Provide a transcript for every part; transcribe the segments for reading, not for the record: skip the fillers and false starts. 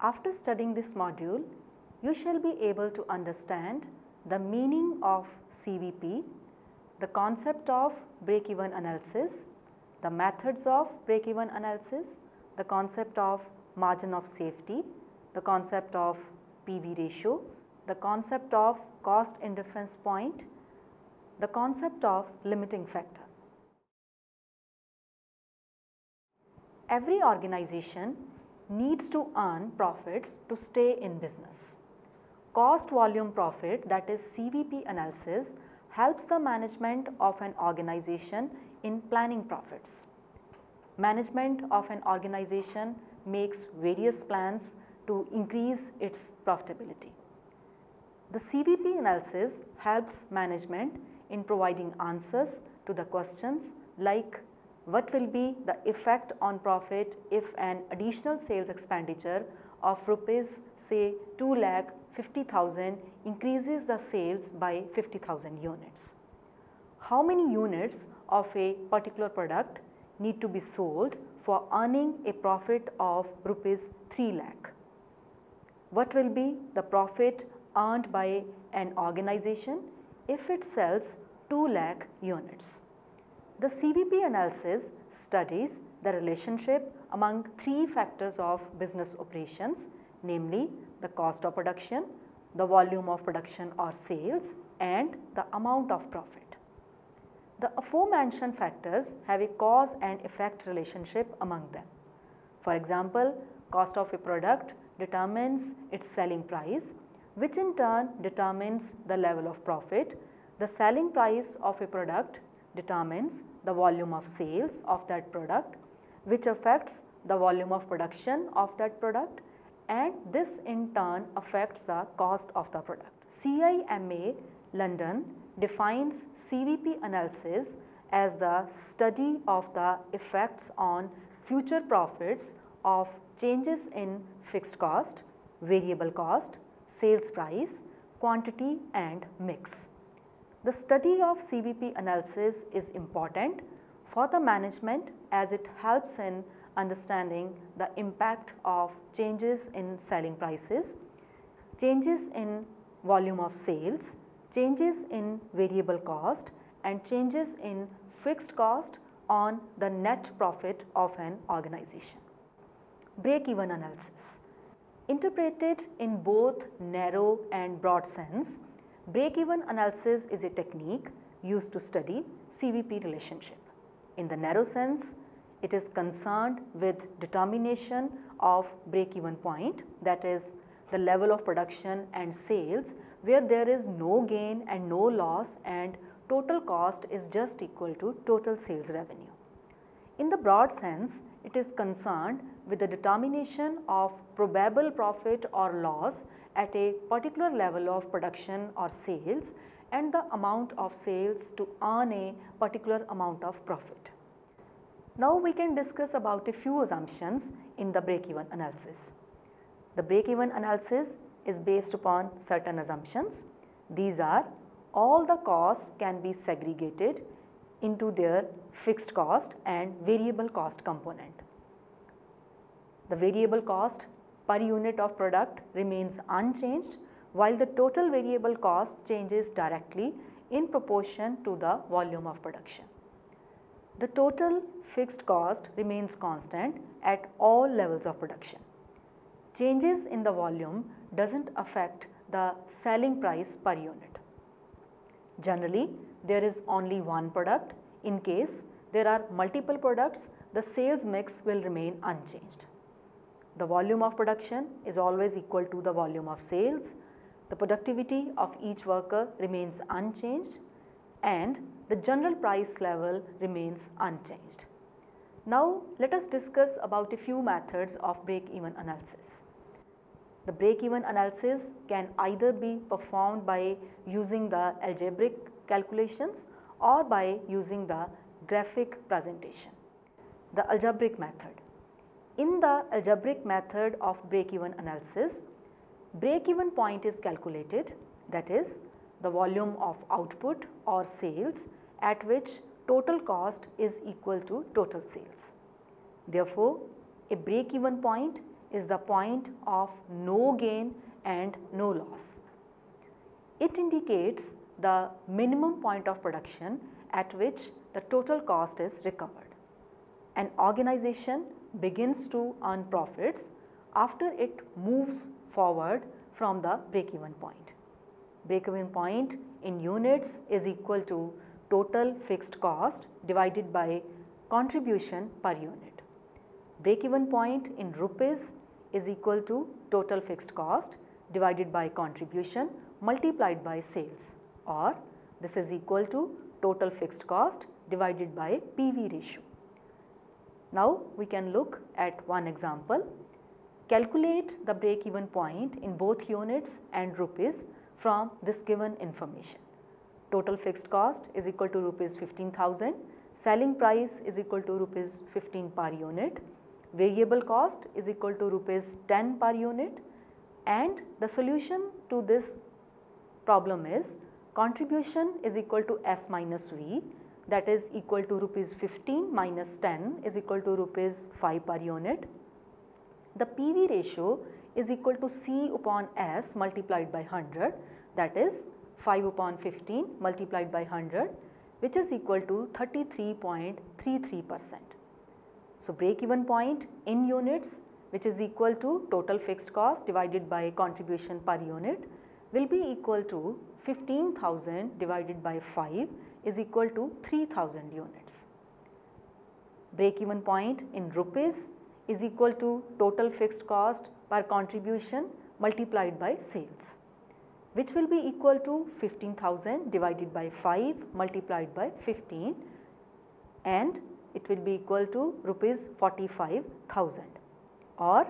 After studying this module, you shall be able to understand the meaning of CVP, the concept of break-even analysis, the methods of break-even analysis, the concept of margin of safety, the concept of PV ratio, the concept of cost indifference point, the concept of limiting factor. Every organization needs to earn profits to stay in business. Cost volume profit, that is CVP analysis, helps the management of an organization in planning profits. Management of an organization makes various plans to increase its profitability. The CVP analysis helps management in providing answers to the questions like what will be the effect on profit if an additional sales expenditure of rupees say 2,50,000 increases the sales by 50,000 units. How many units of a particular product need to be sold for earning a profit of rupees 3 lakh? What will be the profit earned by an organization if it sells 2 lakh units? The CVP analysis studies the relationship among three factors of business operations, namely the cost of production, the volume of production or sales, and the amount of profit. The aforementioned factors have a cause and effect relationship among them. For example, cost of a product determines its selling price, which in turn determines the level of profit. The selling price of a product determines the volume of sales of that product, which affects the volume of production of that product, and this in turn affects the cost of the product. CIMA London defines CVP analysis as the study of the effects on future profits of changes in fixed cost, variable cost, sales price, quantity and mix. The study of CVP analysis is important for the management as it helps in understanding the impact of changes in selling prices, changes in volume of sales, changes in variable cost and changes in fixed cost on the net profit of an organization. Break-even analysis. Interpreted in both narrow and broad sense, break-even analysis is a technique used to study CVP relationship. In the narrow sense, it is concerned with determination of break-even point, that is the level of production and sales where there is no gain and no loss and total cost is just equal to total sales revenue. In the broad sense, it is concerned with the determination of probable profit or loss at a particular level of production or sales and the amount of sales to earn a particular amount of profit. Now we can discuss about a few assumptions in the break-even analysis. The break-even analysis is based upon certain assumptions. These are: all the costs can be segregated into their fixed cost and variable cost component. The variable cost per unit of product remains unchanged while the total variable cost changes directly in proportion to the volume of production. The total fixed cost remains constant at all levels of production. Changes in the volume doesn't affect the selling price per unit. Generally, there is only one product. In case there are multiple products, the sales mix will remain unchanged. The volume of production is always equal to the volume of sales. The productivity of each worker remains unchanged and the general price level remains unchanged. Now let us discuss about a few methods of break-even analysis. The break-even analysis can either be performed by using the algebraic calculations or by using the graphic presentation. The algebraic method. In the algebraic method of break-even analysis, break-even point is calculated, that is the volume of output or sales at which total cost is equal to total sales. Therefore, a break-even point is the point of no gain and no loss. It indicates the minimum point of production at which the total cost is recovered. An organization begins to earn profits after it moves forward from the break-even point. Break-even point in units is equal to total fixed cost divided by contribution per unit. Break-even point in rupees is equal to total fixed cost divided by contribution multiplied by sales, or this is equal to total fixed cost divided by PV ratio. Now we can look at one example. Calculate the break-even point in both units and rupees from this given information. Total fixed cost is equal to rupees 15,000, selling price is equal to rupees 15 per unit, variable cost is equal to rupees 10 per unit, and the solution to this problem is contribution is equal to S minus V, that is equal to rupees 15 minus 10 is equal to rupees 5 per unit. The PV ratio is equal to C upon S multiplied by 100, that is 5 upon 15 multiplied by 100, which is equal to 33.33%. So break-even point in units, which is equal to total fixed cost divided by contribution per unit, will be equal to 15,000 divided by 5 is equal to 3,000 units. Break-even point in rupees is equal to total fixed cost per contribution multiplied by sales, which will be equal to 15,000 divided by 5 multiplied by 15, and it will be equal to rupees 45,000, or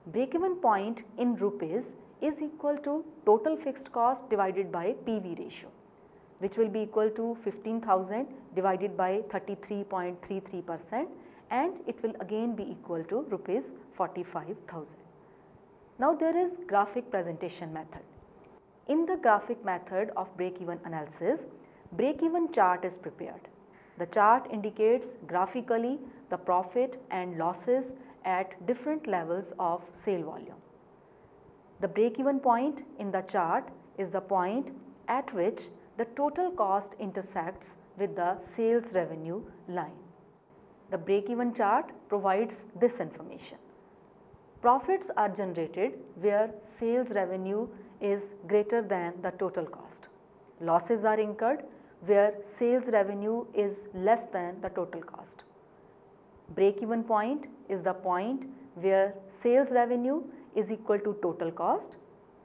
break-even point in rupees is equal to total fixed cost divided by PV ratio, which will be equal to 15,000 divided by 33.33%, and it will again be equal to rupees 45,000. Now there is graphic presentation method. In the graphic method of break-even analysis, break-even chart is prepared. The chart indicates graphically the profit and losses at different levels of sale volume. The break-even point in the chart is the point at which the total cost intersects with the sales revenue line. The break-even chart provides this information. Profits are generated where sales revenue is greater than the total cost. Losses are incurred where sales revenue is less than the total cost. Break-even point is the point where sales revenue is equal to total cost,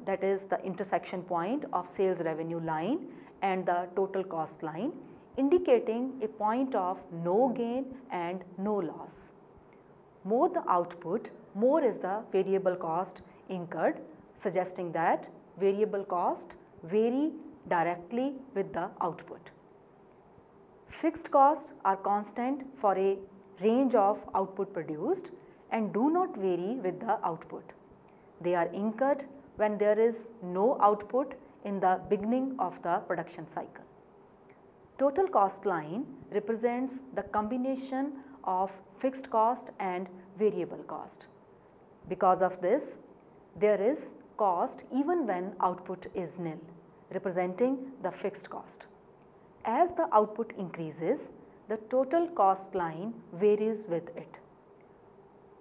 that is the intersection point of sales revenue line and the total cost line, indicating a point of no gain and no loss. More the output, more is the variable cost incurred, suggesting that variable cost vary directly with the output. Fixed costs are constant for a range of output produced and do not vary with the output. They are incurred when there is no output in the beginning of the production cycle. Total cost line represents the combination of fixed cost and variable cost. Because of this, there is cost even when output is nil, representing the fixed cost. As the output increases, the total cost line varies with it.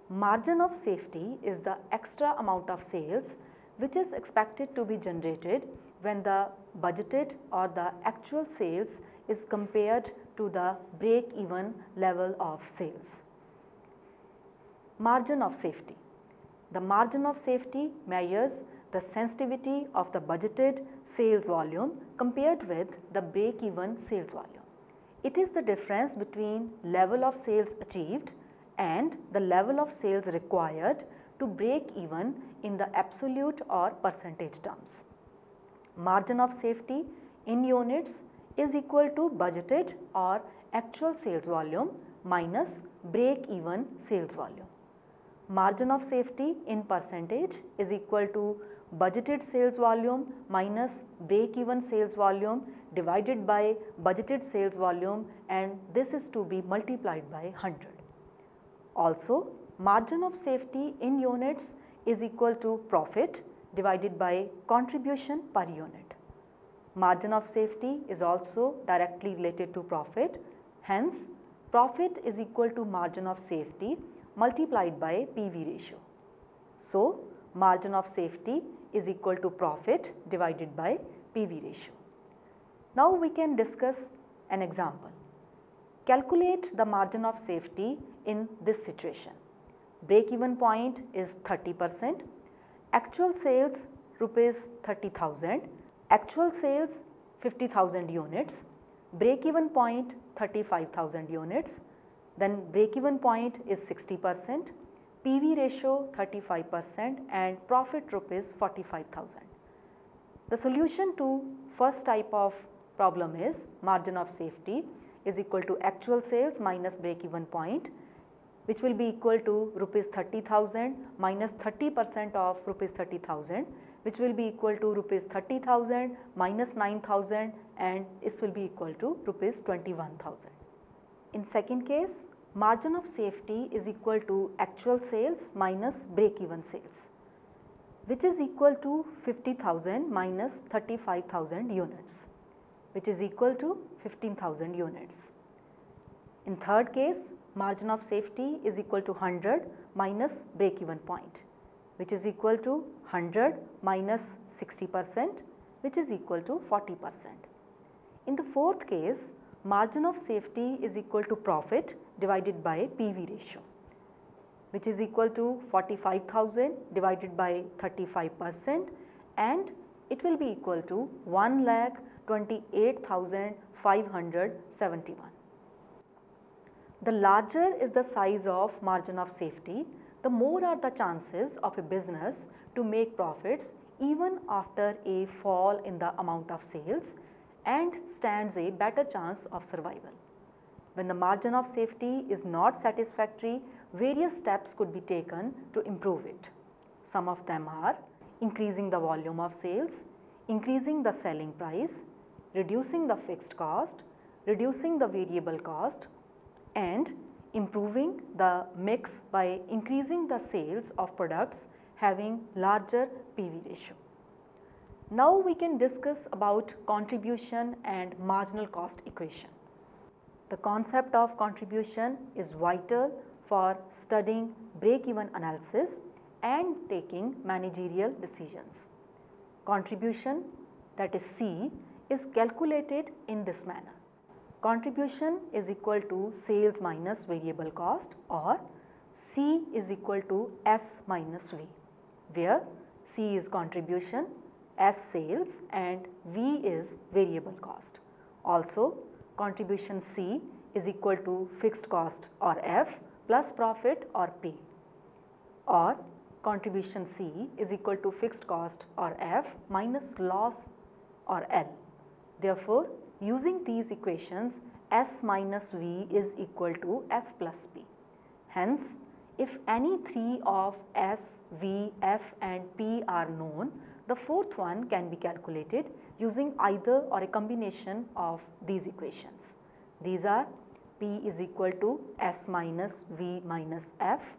Margin of safety is the extra amount of sales which is expected to be generated when the budgeted or the actual sales is compared to the break-even level of sales. Margin of safety. The margin of safety measures the sensitivity of the budgeted sales volume compared with the break-even sales volume. It is the difference between level of sales achieved and the level of sales required to break even in the absolute or percentage terms. Margin of safety in units is equal to budgeted or actual sales volume minus break-even sales volume. Margin of safety in percentage is equal to budgeted sales volume minus break-even sales volume divided by budgeted sales volume, and this is to be multiplied by 100. Also, margin of safety in units is equal to profit divided by contribution per unit. Margin of safety is also directly related to profit. Hence, profit is equal to margin of safety multiplied by PV ratio. So, margin of safety is equal to profit divided by PV ratio. Now, we can discuss an example. Calculate the margin of safety in this situation. Break-even point is 30%, actual sales rupees 30,000, actual sales 50,000 units, break-even point 35,000 units, then break-even point is 60%, PV ratio 35% and profit rupees 45,000. The solution to first type of problem is margin of safety is equal to actual sales minus break-even point, which will be equal to rupees 30,000 minus 30% of rupees 30,000, which will be equal to rupees 30,000 minus 9,000 and this will be equal to rupees 21,000. In second case, margin of safety is equal to actual sales minus break-even sales, which is equal to 50,000 minus 35,000 units, which is equal to 15,000 units. In third case, margin of safety is equal to 100 minus break-even point, which is equal to 100 minus 60%, which is equal to 40%. In the fourth case, margin of safety is equal to profit divided by PV ratio, which is equal to 45,000 divided by 35% and it will be equal to 1,28,571. The larger is the size of margin of safety, the more are the chances of a business to make profits even after a fall in the amount of sales and stands a better chance of survival. When the margin of safety is not satisfactory, various steps could be taken to improve it. Some of them are increasing the volume of sales, increasing the selling price, reducing the fixed cost, reducing the variable cost, and improving the mix by increasing the sales of products having larger PV ratio. Now we can discuss about contribution and marginal cost equation. The concept of contribution is vital for studying break-even analysis and taking managerial decisions. Contribution, that is C, is calculated in this manner. Contribution is equal to sales minus variable cost, or C is equal to S minus V, where C is contribution, S sales and V is variable cost. Also, contribution C is equal to fixed cost or F plus profit or P, or contribution C is equal to fixed cost or F minus loss or L. Therefore, using these equations, S minus V is equal to F plus P. Hence, if any three of S, V, F and P are known, the fourth one can be calculated using either or a combination of these equations. These are P is equal to S minus V minus F,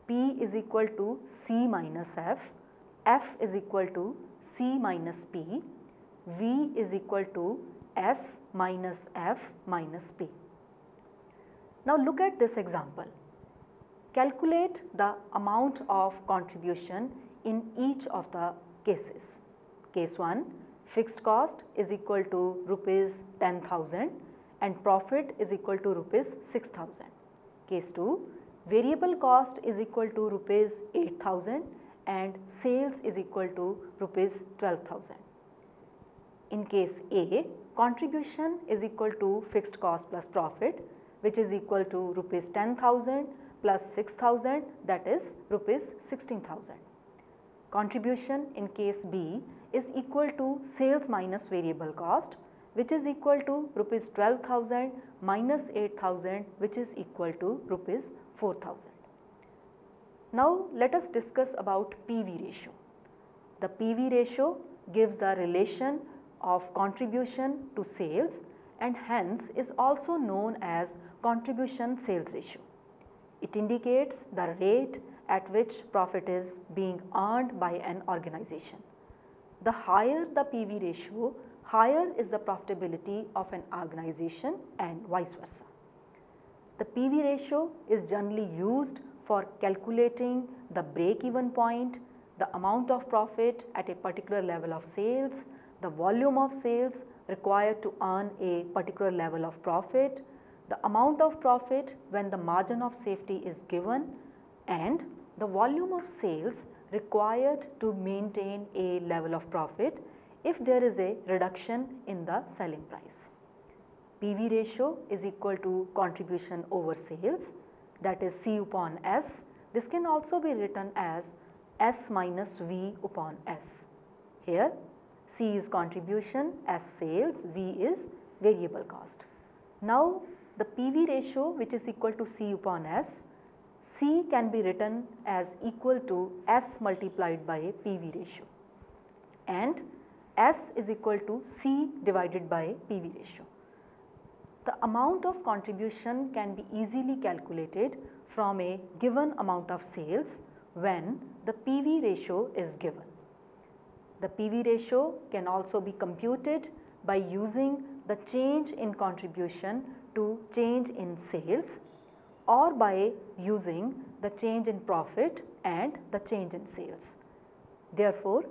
P is equal to C minus F is equal to C minus P, V is equal to S minus F minus P. Now look at this example. Calculate the amount of contribution in each of the cases. Case 1, fixed cost is equal to rupees 10,000 and profit is equal to rupees 6,000. Case 2, variable cost is equal to rupees 8,000 and sales is equal to rupees 12,000. In case A, contribution is equal to fixed cost plus profit, which is equal to rupees 10,000 plus 6,000, that is rupees 16,000. Contribution in case B is equal to sales minus variable cost, which is equal to rupees 12,000 minus 8,000, which is equal to rupees 4,000. Now let us discuss about PV ratio. The PV ratio gives the relation of contribution to sales and hence is also known as contribution sales ratio. It indicates the rate at which profit is being earned by an organization. The higher the PV ratio, higher is the profitability of an organization and vice versa. The PV ratio is generally used for calculating the break-even point, the amount of profit at a particular level of sales, the volume of sales required to earn a particular level of profit, the amount of profit when the margin of safety is given, and the volume of sales required to maintain a level of profit if there is a reduction in the selling price. PV ratio is equal to contribution over sales, that is C upon S. This can also be written as S minus V upon S. Here C is contribution, S sales, V is variable cost. Now the PV ratio, which is equal to C upon S, C can be written as equal to S multiplied by PV ratio, and S is equal to C divided by PV ratio. The amount of contribution can be easily calculated from a given amount of sales when the PV ratio is given. The PV ratio can also be computed by using the change in contribution to change in sales, or by using the change in profit and the change in sales. Therefore,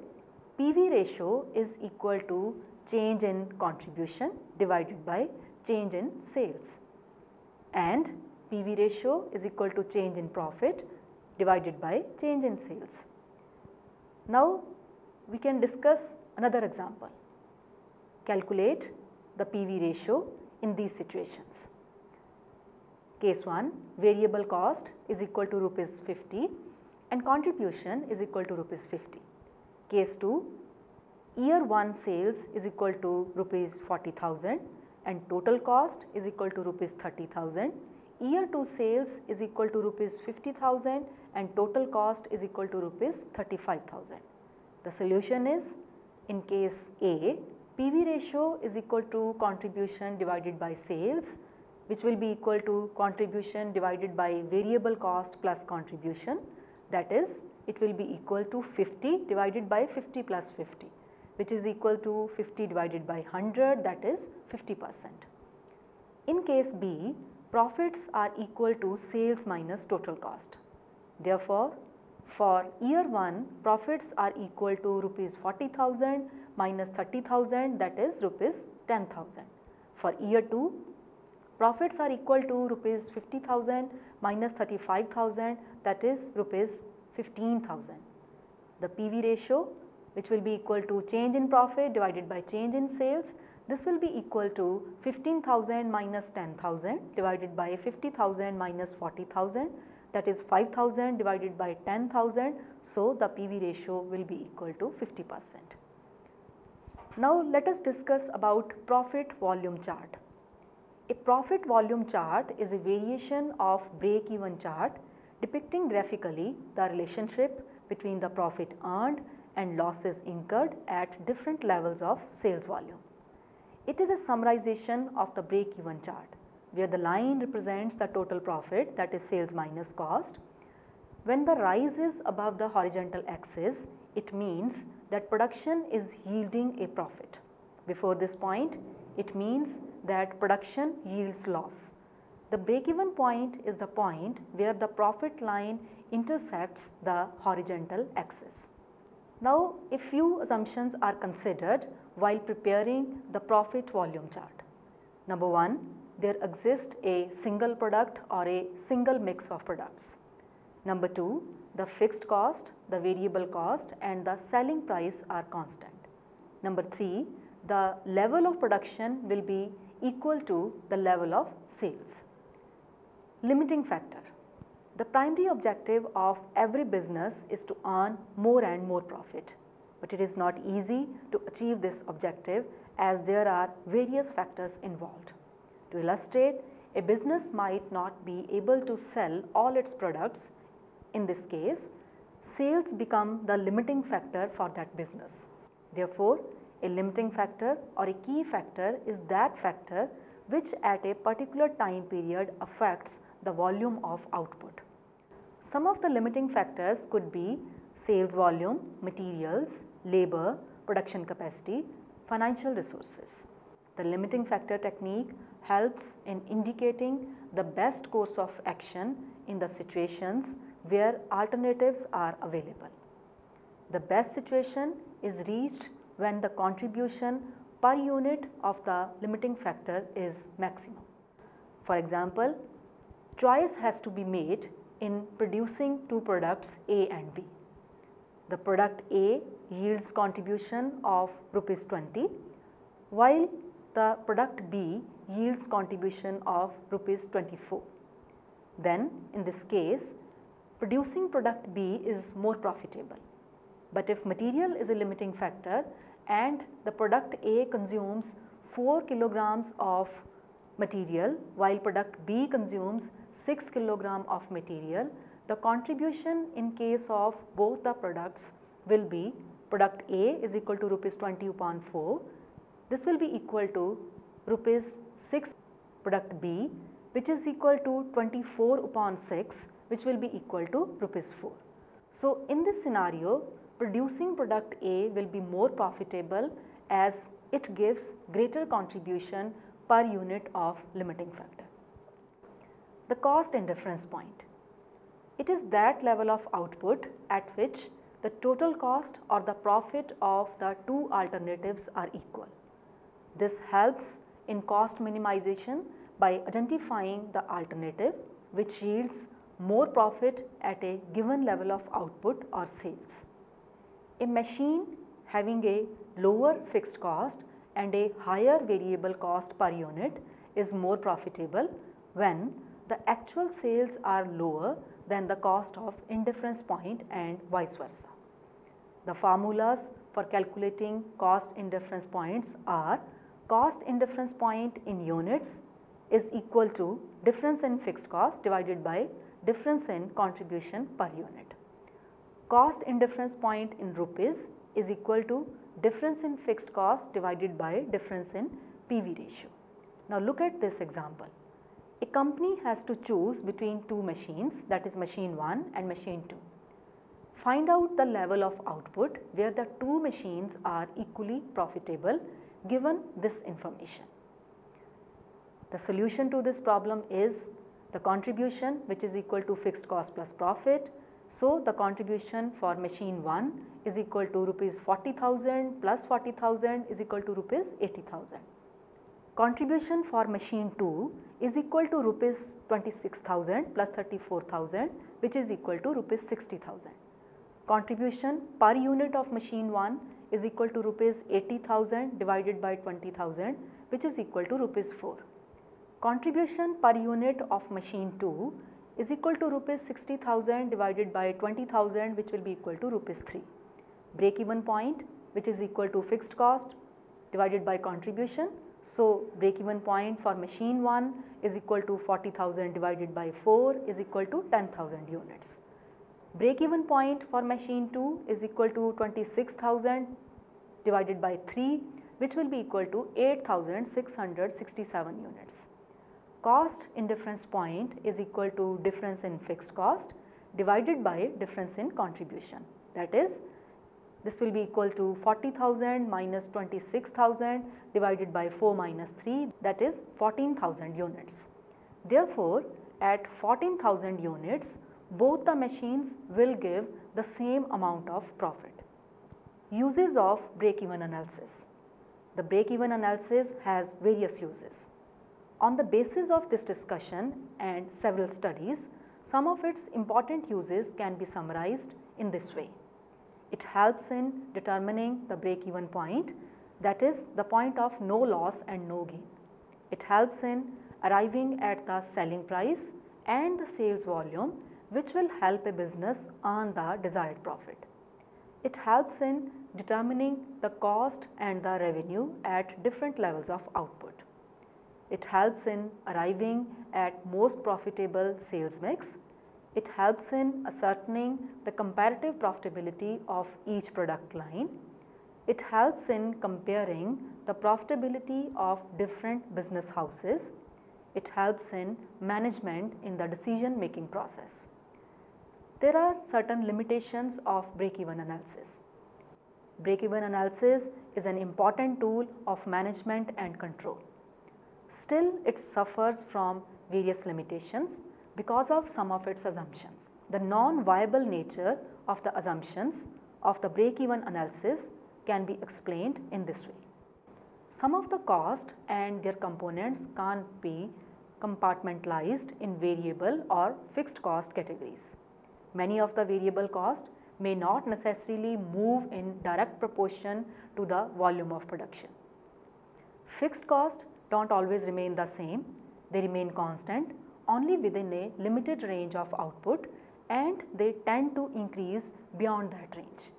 PV ratio is equal to change in contribution divided by change in sales, and PV ratio is equal to change in profit divided by change in sales. Now we can discuss another example. Calculate the PV ratio in these situations. Case 1, variable cost is equal to rupees 50 and contribution is equal to rupees 50. Case 2, year 1 sales is equal to rupees 40,000 and total cost is equal to rupees 30,000. Year 2 sales is equal to rupees 50,000 and total cost is equal to rupees 35,000. The solution is, in case A, PV ratio is equal to contribution divided by sales, which will be equal to contribution divided by variable cost plus contribution, that is, it will be equal to 50 divided by 50 plus 50, which is equal to 50 divided by 100, that is 50%. In case B, profits are equal to sales minus total cost. Therefore, for year 1, profits are equal to rupees 40,000 minus 30,000, that is rupees 10,000. For year 2, profits are equal to rupees 50,000 minus 35,000, that is rupees 15,000. The PV ratio, which will be equal to change in profit divided by change in sales, this will be equal to 15,000 minus 10,000 divided by 50,000 minus 40,000, that is 5,000 divided by 10,000. So the PV ratio will be equal to 50%. Now let us discuss about profit volume chart. A profit volume chart is a variation of break-even chart depicting graphically the relationship between the profit earned and losses incurred at different levels of sales volume. It is a summarization of the break-even chart, where the line represents the total profit, that is sales minus cost. When the rise is above the horizontal axis, it means that production is yielding a profit. Before this point, it means that production yields loss. The break-even point is the point where the profit line intersects the horizontal axis. Now, a few assumptions are considered while preparing the profit volume chart. Number 1, there exists a single product or a single mix of products. Number 2, the fixed cost, the variable cost and the selling price are constant. Number 3, the level of production will be equal to the level of sales. Limiting factor. The primary objective of every business is to earn more and more profit, but it is not easy to achieve this objective as there are various factors involved. To illustrate, a business might not be able to sell all its products. In this case, sales become the limiting factor for that business. Therefore, a limiting factor or a key factor is that factor which at a particular time period affects the volume of output. Some of the limiting factors could be sales volume, materials, labor, production capacity, financial resources. The limiting factor technique helps in indicating the best course of action in the situations where alternatives are available. The best situation is reached when the contribution per unit of the limiting factor is maximum. For example, choice has to be made in producing two products A and B. The product A yields contribution of rupees 20, while the product B yields contribution of rupees 24. Then in this case, producing product B is more profitable. But if material is a limiting factor and the product A consumes 4 kilograms of material while product B consumes 6 kilogram of material, the contribution in case of both the products will be product A is equal to rupees 20 upon 4. This will be equal to rupees 6 product B, which is equal to 24 upon 6, which will be equal to rupees 4. So in this scenario, producing product A will be more profitable as it gives greater contribution per unit of limiting factor. The cost indifference point. It is that level of output at which the total cost or the profit of the two alternatives are equal. This helps in cost minimization by identifying the alternative which yields more profit at a given level of output or sales. A machine having a lower fixed cost and a higher variable cost per unit is more profitable when the actual sales are lower than the cost of indifference point and vice versa. The formulas for calculating cost indifference points are cost indifference point in units is equal to difference in fixed cost divided by difference in contribution per unit. Cost indifference point in rupees is equal to difference in fixed cost divided by difference in PV ratio. Now look at this example. A company has to choose between two machines, that is machine 1 and machine 2. Find out the level of output where the two machines are equally profitable given this information. The solution to this problem is the contribution, which is equal to fixed cost plus profit. So the contribution for machine 1 is equal to rupees 40,000 plus 40,000 is equal to rupees 80,000. Contribution for machine 2 is equal to rupees 26,000 plus 34,000, which is equal to rupees 60,000. Contribution per unit of machine 1 is equal to rupees 80,000 divided by 20,000, which is equal to rupees 4. Contribution per unit of machine 2 is equal to rupees 60,000 divided by 20,000, which will be equal to rupees 3. Break even point, which is equal to fixed cost divided by contribution. So break even point for machine 1 is equal to 40,000 divided by 4 is equal to 10,000 units. Break even point for machine 2 is equal to 26,000 divided by 3, which will be equal to 8,667 units. Cost indifference point is equal to difference in fixed cost divided by difference in contribution. That is, this will be equal to 40,000 minus 26,000 divided by 4 minus 3, that is 14,000 units. Therefore, at 14,000 units, both the machines will give the same amount of profit. Uses of break-even analysis. The break-even analysis has various uses. On the basis of this discussion and several studies, some of its important uses can be summarized in this way. It helps in determining the break-even point, that is the point of no loss and no gain. It helps in arriving at the selling price and the sales volume, which will help a business earn the desired profit. It helps in determining the cost and the revenue at different levels of output. It helps in arriving at most profitable sales mix. It helps in ascertaining the comparative profitability of each product line. It helps in comparing the profitability of different business houses. It helps in management in the decision making process. There are certain limitations of break-even analysis. Break-even analysis is an important tool of management and control. Still, it suffers from various limitations because of some of its assumptions. The non-viable nature of the assumptions of the break-even analysis can be explained in this way. Some of the cost and their components can't be compartmentalized in variable or fixed cost categories. Many of the variable costs may not necessarily move in direct proportion to the volume of production. Fixed costs don't always remain the same, they remain constant only within a limited range of output, and they tend to increase beyond that range.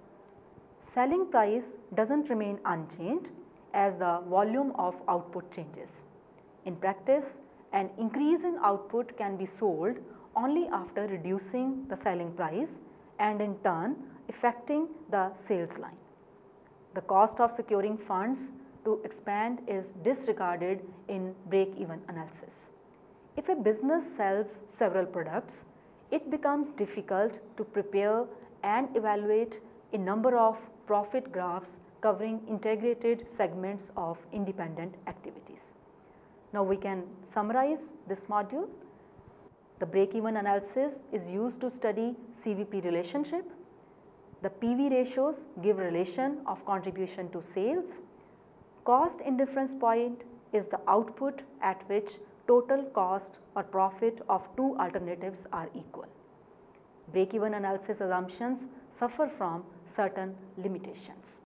Selling price doesn't remain unchanged as the volume of output changes. In practice, an increase in output can be sold only after reducing the selling price and in turn affecting the sales line. The cost of securing funds to expand is disregarded in break-even analysis. If a business sells several products, it becomes difficult to prepare and evaluate a number of profit graphs covering integrated segments of independent activities. Now we can summarize this module. The break-even analysis is used to study CVP relationship. The PV ratios give relation of contribution to sales. Cost indifference point is the output at which total cost or profit of two alternatives are equal. Break-even analysis assumptions suffer from certain limitations.